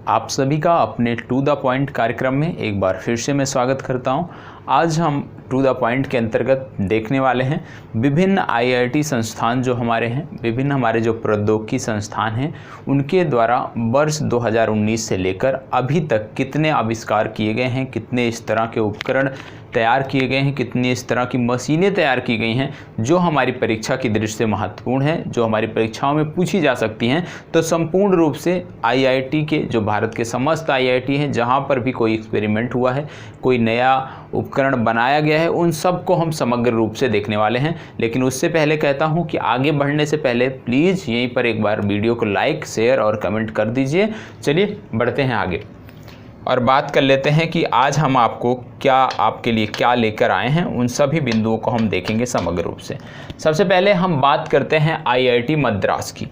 आप सभी का अपने टू द पॉइंट कार्यक्रम में एक बार फिर से मैं स्वागत करता हूं। आज हम टू द पॉइंट के अंतर्गत देखने वाले हैं विभिन्न आईआईटी संस्थान जो हमारे हैं, विभिन्न हमारे जो प्रौद्योगिकी संस्थान हैं, उनके द्वारा वर्ष 2019 से लेकर अभी तक कितने आविष्कार किए गए हैं, कितने इस तरह के उपकरण तैयार किए गए हैं, कितनी इस तरह की मशीनें तैयार की गई हैं जो हमारी परीक्षा की दृष्टि से महत्वपूर्ण है, जो हमारी परीक्षाओं में पूछी जा सकती हैं। तो संपूर्ण रूप से आईआईटी के, जो भारत के समस्त आईआईटी हैं, जहां पर भी कोई एक्सपेरिमेंट हुआ है, कोई नया उपकरण बनाया गया है, उन सब को हम समग्र रूप से देखने वाले हैं। लेकिन उससे पहले कहता हूं कि आगे बढ़ने से पहले प्लीज़ यहीं पर एक बार वीडियो को लाइक, शेयर और कमेंट कर दीजिए। चलिए बढ़ते हैं आगे और बात कर लेते हैं कि आज हम आपके लिए क्या लेकर आए हैं। उन सभी बिंदुओं को हम देखेंगे समग्र रूप से। सबसे पहले हम बात करते हैं आईआईटी मद्रास की।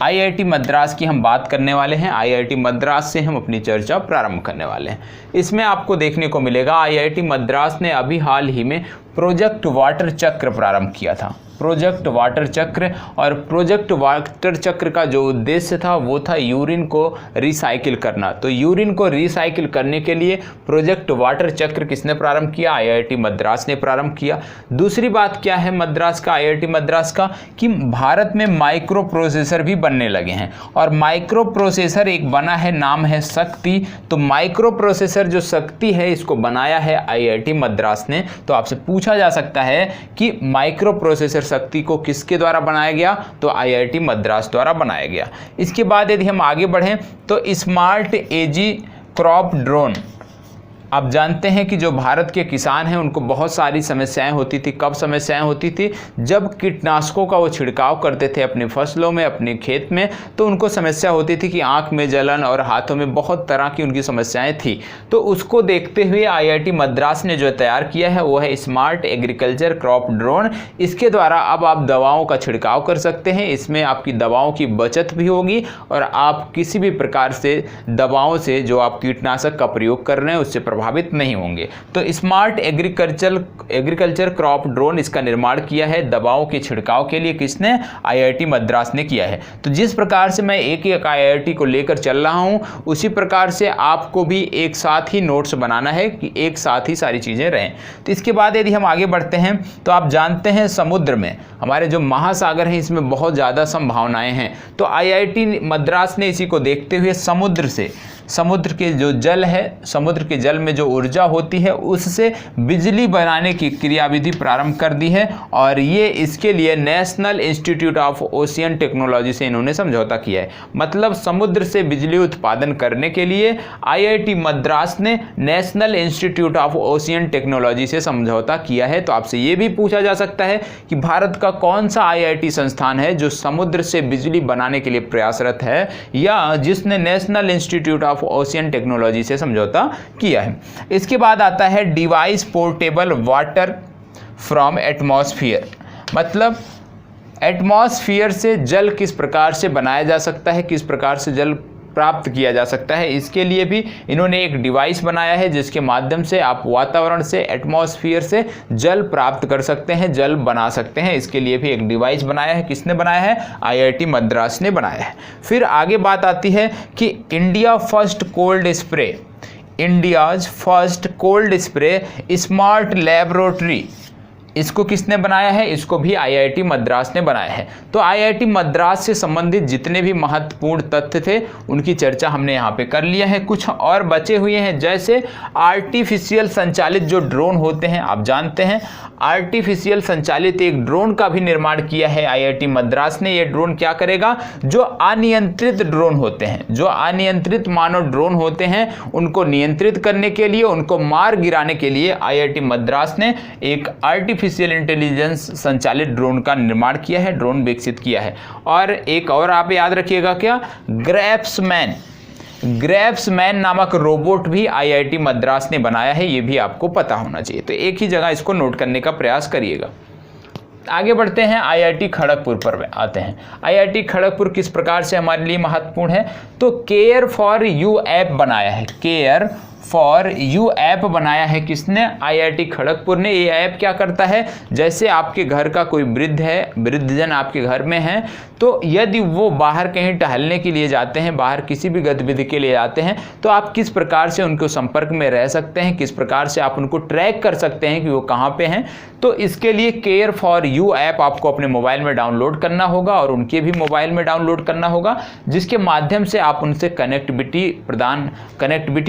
आईआईटी मद्रास की हम बात करने वाले हैं। आईआईटी मद्रास से हम अपनी चर्चा प्रारंभ करने वाले हैं। इसमें आपको देखने को मिलेगा आईआईटी मद्रास ने अभी हाल ही में प्रोजेक्ट वाटर चक्र प्रारंभ किया था। प्रोजेक्ट वाटर चक्र, और प्रोजेक्ट वाटर चक्र का जो उद्देश्य था वो था यूरिन को रिसाइकिल करना। तो यूरिन को रिसाइकिल करने के लिए प्रोजेक्ट वाटर चक्र किसने प्रारंभ किया? आईआईटी मद्रास ने प्रारंभ किया। दूसरी बात क्या है मद्रास का, आईआईटी मद्रास का, कि भारत में माइक्रो प्रोसेसर भी बनने लगे हैं और माइक्रो प्रोसेसर एक बना है, नाम है शक्ति। तो माइक्रो प्रोसेसर जो शक्ति है इसको बनाया है आईआईटी मद्रास ने। तो आपसे पूछा जा सकता है कि माइक्रो प्रोसेसर शक्ति को किसके द्वारा बनाया गया? तो आईआईटी मद्रास द्वारा बनाया गया। इसके बाद यदि हम आगे बढ़ें तो स्मार्ट एजी क्रॉप ड्रोन। आप जानते हैं कि जो भारत के किसान हैं उनको बहुत सारी समस्याएं होती थी। कब समस्याएं होती थी? जब कीटनाशकों का वो छिड़काव करते थे अपनी फसलों में, अपने खेत में, तो उनको समस्या होती थी कि आंख में जलन और हाथों में बहुत तरह की उनकी समस्याएं थी। तो उसको देखते हुए आईआईटी मद्रास ने जो तैयार किया है वो है स्मार्ट एग्रीकल्चर क्रॉप ड्रोन। इसके द्वारा अब आप दवाओं का छिड़काव कर सकते हैं। इसमें आपकी दवाओं की बचत भी होगी और आप किसी भी प्रकार से दवाओं से, जो आप कीटनाशक का प्रयोग कर रहे हैं, उससे प्रभावित नहीं होंगे। तो स्मार्ट एग्रीकल्चर क्रॉप ड्रोन, इसका निर्माण किया है दवाओं के छिड़काव के लिए। किसने? आईआईटी मद्रास ने किया है। तो जिस प्रकार से मैं एक एक आईआईटी को लेकर चल रहा हूं, उसी प्रकार से आपको भी एक साथ ही नोट्स बनाना है कि एक साथ ही सारी चीजें रहें। तो इसके बाद यदि हम आगे बढ़ते हैं तो आप जानते हैं समुद्र में, हमारे जो महासागर है, इसमें बहुत ज्यादा संभावनाएं हैं। तो आईआईटी मद्रास ने इसी को देखते हुए समुद्र के जो जल है, समुद्र के जल में जो ऊर्जा होती है, उससे बिजली बनाने की क्रियाविधि प्रारंभ कर दी है। और ये इसके लिए national institute of ocean technology से इन्होंने समझौता किया है। मतलब समुद्र से बिजली उत्पादन करने के लिए आईआईटी मद्रास ने national institute of ocean technology से समझौता किया है। तो आपसे ये भी पूछा जा सकता है कि भारत का कौन सा आईआईटी संस्थान है जो समुद्र से बिजली बनाने के लिए प्रयासरत है, या जिसने national institute of ocean technology से समझौता किया है। इसके बाद आता है device portable water from atmosphere. मतलब एटमॉस्फेयर से जल किस प्रकार से बनाया जा सकता है, किस प्रकार से जल प्राप्त किया जा सकता है, इसके लिए भी इन्होंने एक डिवाइस बनाया है जिसके माध्यम से आप वातावरण से, एटमॉस्फेयर से जल प्राप्त कर सकते हैं, जल बना सकते हैं। इसके लिए भी एक डिवाइस बनाया है। किसने बनाया है? आईआईटी मद्रास ने बनाया है। फिर आगे बात आती है कि India's first cold spray smart laboratory, इसको किसने बनाया है? इसको भी आईआईटी मद्रास ने बनाया है। तो आईआईटी मद्रास से संबंधित जितने भी महत्वपूर्ण तथ्य थे उनकी चर्चा हमने यहाँ पे कर लिया है। कुछ और बचे हुए हैं, जैसे आर्टिफिशियल संचालित जो ड्रोन होते हैं। आप जानते हैं आर्टिफिशियल संचालित एक ड्रोन का भी निर्माण किया है आईआईटी मद्रास ने। ये ड्रोन क्या करेगा? जो अनियंत्रित ड्रोन होते हैं, जो अनियंत्रित मानव ड्रोन होते हैं, उनको नियंत्रित करने के लिए, उनको मार गिराने के लिए आईआईटी मद्रास ने एक आर्टिफिशियल इंटेलिजेंस संचालित ड्रोन का निर्माण किया है, ड्रोन विकसित किया है। और एक और आप याद रखिएगा, क्या? ग्रैप्समैन नामक रोबोट भी आईआईटी मद्रास ने बनाया है। ये भी आपको पता होना चाहिए। तो एक ही जगह इसको नोट करने का प्रयास करिएगा। आगे बढ़ते हैं, आईआईटी खड़गपुर पर आते हैं। आईआईटी खड़गपुर किस प्रकार से हमारे लिए महत्वपूर्ण है? तो केयर फॉर यू ऐप बनाया है। केयर फॉर यू ऐप बनाया है। किसने? IIT खड़गपुर ने। ये ऐप क्या करता है, जैसे आपके घर का कोई वृद्ध है, वृद्धजन आपके घर में है, तो यदि वो बाहर कहीं टहलने के लिए जाते हैं, बाहर किसी भी गतिविधि के लिए जाते हैं, तो आप किस प्रकार से उनको संपर्क में रह सकते हैं, किस प्रकार से आप उनको ट्रैक कर सकते हैं कि वो कहाँ पे हैं। तो इसके लिए केयर फॉर यू ऐप आपको अपने मोबाइल में डाउनलोड करना होगा और उनके भी मोबाइल में डाउनलोड करना होगा, जिसके माध्यम से आप उनसे कनेक्टिविटी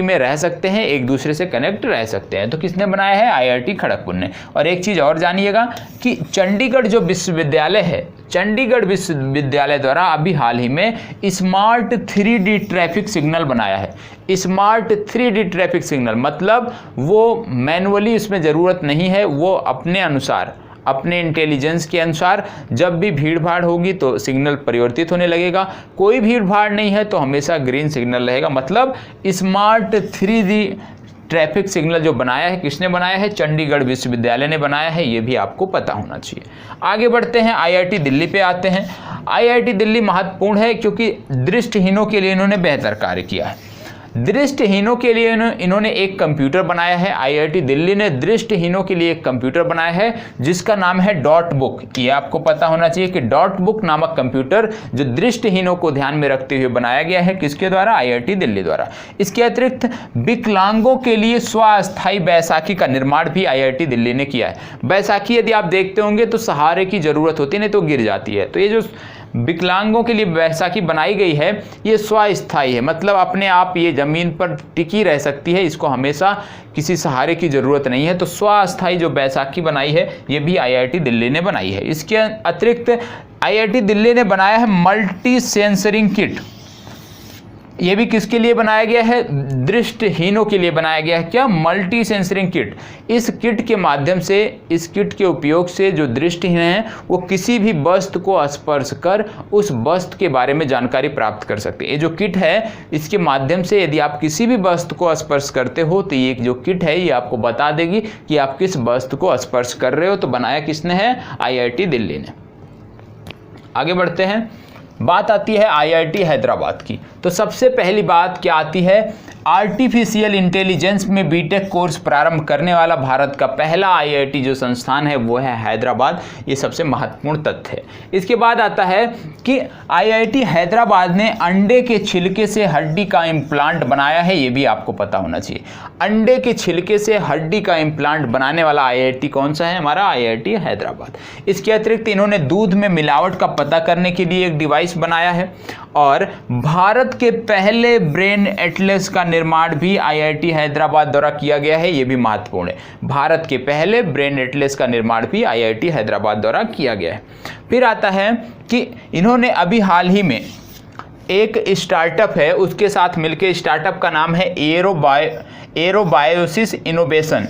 में रह सकते हैं, एक दूसरे से कनेक्ट रह सकते हैं। तो किसने बनाया है? IIT खड़गपुर ने। और एक चीज़ और जानिएगा कि चंडीगढ़ जो विश्वविद्यालय है, चंडीगढ़ विश्वविद्यालय द्वारा अभी हाल ही में स्मार्ट 3D ट्रैफिक सिग्नल बनाया है। स्मार्ट 3D ट्रैफिक सिग्नल मतलब वो मैनुअली उसमें ज़रूरत नहीं है, वो अपने अनुसार, अपने इंटेलिजेंस के अनुसार जब भी भीड़ भाड़ होगी तो सिग्नल परिवर्तित होने लगेगा, कोई भीड़ भाड़ नहीं है तो हमेशा ग्रीन सिग्नल रहेगा। मतलब स्मार्ट 3D ट्रैफिक सिग्नल जो बनाया है, किसने बनाया है? चंडीगढ़ विश्वविद्यालय ने बनाया है। ये भी आपको पता होना चाहिए। आगे बढ़ते हैं, IIT दिल्ली पे आते हैं। IIT दिल्ली महत्वपूर्ण है क्योंकि दृष्टिहीनों के लिए इन्होंने बेहतर कार्य किया है। दृष्टिहीनों के लिए इन्होंने एक कंप्यूटर बनाया है। IIT दिल्ली ने दृष्टिहीनों के लिए एक कंप्यूटर बनाया है जिसका नाम है डॉट बुक। ये आपको पता होना चाहिए कि डॉट बुक नामक कंप्यूटर जो दृष्टिहीनों को ध्यान में रखते हुए बनाया गया है, किसके द्वारा? IIT दिल्ली द्वारा। इसके अतिरिक्त विकलांगों के लिए स्वास्थायी बैसाखी का निर्माण भी IIT दिल्ली ने किया है। बैसाखी यदि आप देखते होंगे तो सहारे की जरूरत होती है, नहीं तो गिर जाती है। तो ये जो विकलांगों के लिए बैसाखी बनाई गई है, ये स्वास्थायी है, मतलब अपने आप ये जमीन पर टिकी रह सकती है, इसको हमेशा किसी सहारे की ज़रूरत नहीं है। तो स्वास्थायी जो बैसाखी बनाई है, ये भी IIT दिल्ली ने बनाई है। इसके अतिरिक्त IIT दिल्ली ने बनाया है मल्टी सेंसरिंग किट। ये भी किसके लिए बनाया गया है? दृष्टिहीनों के लिए बनाया गया है। क्या? Multi censoring kit. इस किट के माध्यम से, इस किट के उपयोग से जो दृष्टिहीन हैं वो किसी भी वस्तु को स्पर्श कर उस वस्तु के बारे में जानकारी प्राप्त कर सकते हैं। ये जो किट है, इसके माध्यम से यदि आप किसी भी वस्तु को स्पर्श करते हो तो ये जो किट है ये आपको बता देगी कि आप किस वस्तु को स्पर्श कर रहे हो। तो बनाया किसने है? IIT दिल्ली ने। आगे बढ़ते हैं, बात आती है IIT हैदराबाद की। तो सबसे पहली बात क्या आती है? आर्टिफिशियल इंटेलिजेंस में बीटेक कोर्स प्रारंभ करने वाला भारत का पहला IIT जो संस्थान है वो है हैदराबाद। ये सबसे महत्वपूर्ण तथ्य है। इसके बाद आता है कि IIT हैदराबाद ने अंडे के छिलके से हड्डी का इम्प्लांट बनाया है। ये भी आपको पता होना चाहिए। अंडे के छिलके से हड्डी का इम्प्लांट बनाने वाला IIT कौन सा है? हमारा IIT हैदराबाद। इसके अतिरिक्त इन्होंने दूध में मिलावट का पता करने के लिए एक डिवाइस बनाया है और भारत के पहले ब्रेन एटलस का निर्माण भी IIT हैदराबाद द्वारा किया गया है। यह भी महत्वपूर्ण है। भारत के पहले ब्रेन एटलस का निर्माण भी IIT हैदराबाद द्वारा किया गया है। फिर आता है कि इन्होंने अभी हाल ही में एक स्टार्टअप है, उसके साथ मिलकर, स्टार्टअप का नाम है एरोबायोसिस इनोवेशन।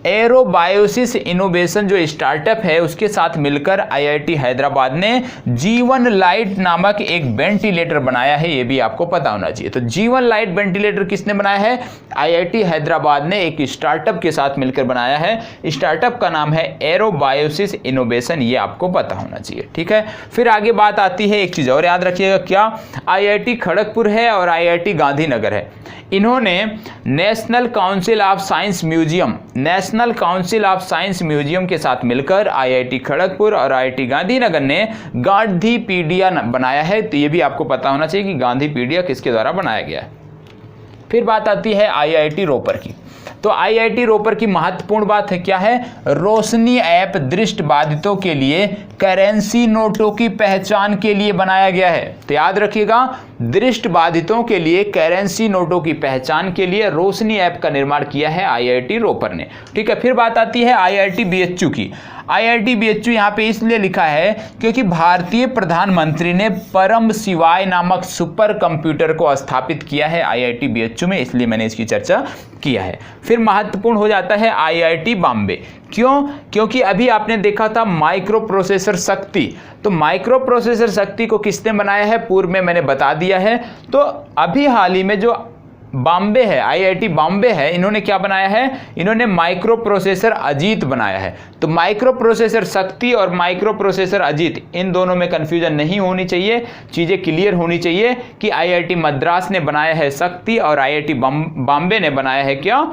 एरोबायोसिस इनोवेशन जो स्टार्टअप है उसके साथ मिलकर IIT हैदराबाद ने जीवन लाइट नामक एक वेंटिलेटर बनाया है। ये भी आपको पता होना चाहिए। तो जीवन लाइट वेंटिलेटर किसने बनाया है? IIT हैदराबाद ने एक स्टार्टअप के साथ मिलकर बनाया है। स्टार्टअप का नाम है एरोबायोसिस इनोवेशन। ये आपको पता होना चाहिए। ठीक है। फिर आगे बात आती है, एक चीज़ और याद रखिएगा, क्या? IIT खड़गपुर है और IIT गांधीनगर है। इन्होंने national council of science museum के साथ मिलकर IIT खड़गपुर और IIT गांधीनगर ने गांधीपीडिया बनाया है। तो ये भी आपको पता होना चाहिए कि गांधीपीडिया किसके द्वारा बनाया गया है। फिर बात आती है IIT रोपर की। तो IIT रोपर की महत्वपूर्ण बात है क्या है? रोशनी ऐप दृष्टिबाधितों के लिए करेंसी नोटों की पहचान के लिए बनाया गया है। तो याद रखिएगा, दृष्टिबाधितों के लिए करेंसी नोटों की पहचान के लिए रोशनी ऐप का निर्माण किया है IIT रोपर ने। ठीक है। फिर बात आती है IIT BHU की। IIT BHU यहाँ पे इसलिए लिखा है क्योंकि भारतीय प्रधानमंत्री ने परम शिवाय नामक सुपर कंप्यूटर को स्थापित किया है IIT BHU में, इसलिए मैंने इसकी चर्चा किया है। फिर महत्वपूर्ण हो जाता है IIT बॉम्बे। क्यों? क्योंकि अभी आपने देखा था माइक्रो प्रोसेसर शक्ति। तो माइक्रो प्रोसेसर शक्ति को किसने बनाया है? पूर्व में मैंने बता दिया है। तो अभी हाल ही में जो बॉम्बे है, आईआईटी बॉम्बे है, इन्होंने क्या बनाया है, इन्होंने माइक्रो प्रोसेसर अजीत बनाया है। तो माइक्रो प्रोसेसर शक्ति और माइक्रो प्रोसेसर अजीत, इन दोनों में कंफ्यूजन नहीं होनी चाहिए, चीजें क्लियर होनी चाहिए कि आईआईटी मद्रास ने बनाया है शक्ति और आईआईटी बॉम्बे ने बनाया है क्या,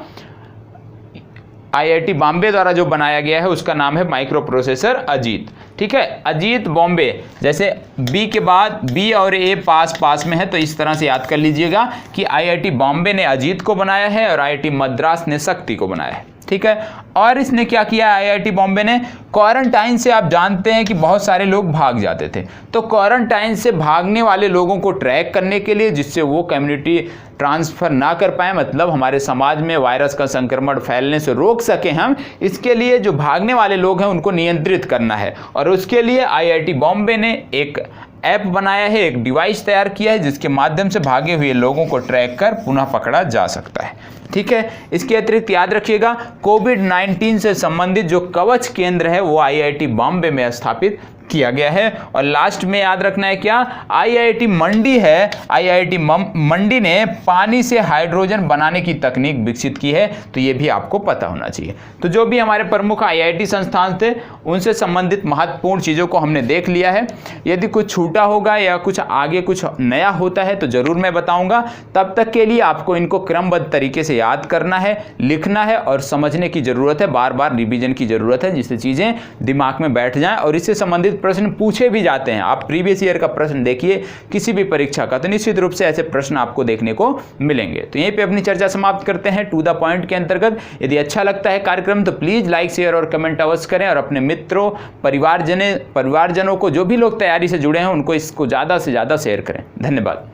आईआईटी बॉम्बे द्वारा जो बनाया गया है उसका नाम है माइक्रो प्रोसेसर अजीत। ठीक है, अजीत बॉम्बे, जैसे बी के बाद बी और ए पास पास में है, तो इस तरह से याद कर लीजिएगा कि आईआईटी बॉम्बे ने अजीत को बनाया है और आईआईटी मद्रास ने शक्ति को बनाया है। ठीक है, और इसने क्या किया, आईआईटी बॉम्बे ने क्वारंटाइन से, आप जानते हैं कि बहुत सारे लोग भाग जाते थे, तो क्वारंटाइन से भागने वाले लोगों को ट्रैक करने के लिए, जिससे वो कम्युनिटी ट्रांसफर ना कर पाए, मतलब हमारे समाज में वायरस का संक्रमण फैलने से रोक सके हम, इसके लिए जो भागने वाले लोग हैं उनको नियंत्रित करना है। और उसके लिए आईआईटी बॉम्बे ने एक ऐप बनाया है, एक डिवाइस तैयार किया है जिसके माध्यम से भागे हुए लोगों को ट्रैक कर पुनः पकड़ा जा सकता है। ठीक है, इसके अतिरिक्त याद रखिएगा कोविड-19 से संबंधित जो कवच केंद्र है वो आईआईटी बॉम्बे में स्थापित किया गया है। और लास्ट में याद रखना है क्या, आईआईटी मंडी है, आईआईटी मंडी ने पानी से हाइड्रोजन बनाने की तकनीक विकसित की है, तो ये भी आपको पता होना चाहिए। तो जो भी हमारे प्रमुख आईआईटी संस्थान थे उनसे संबंधित महत्वपूर्ण चीज़ों को हमने देख लिया है। यदि कुछ छूटा होगा या कुछ आगे कुछ नया होता है तो ज़रूर मैं बताऊँगा। तब तक के लिए आपको इनको क्रमबद्ध तरीके से याद करना है, लिखना है और समझने की ज़रूरत है, बार बार रिवीजन की ज़रूरत है, जिससे चीज़ें दिमाग में बैठ जाएँ। और इससे संबंधित प्रश्न पूछे भी जाते हैं, आप प्रीवियस ईयर का प्रश्न देखिए किसी भी परीक्षा का, तो निश्चित रूप से ऐसे प्रश्न आपको देखने को मिलेंगे। तो यहीं पे अपनी चर्चा समाप्त करते हैं टू द पॉइंट के अंतर्गत। यदि अच्छा लगता है कार्यक्रम तो प्लीज लाइक, शेयर और कमेंट अवश्य करें, और अपने मित्रों, परिवारजनों को, जो भी लोग तैयारी से जुड़े हैं उनको इसको ज़्यादा से ज़्यादा शेयर करें। धन्यवाद।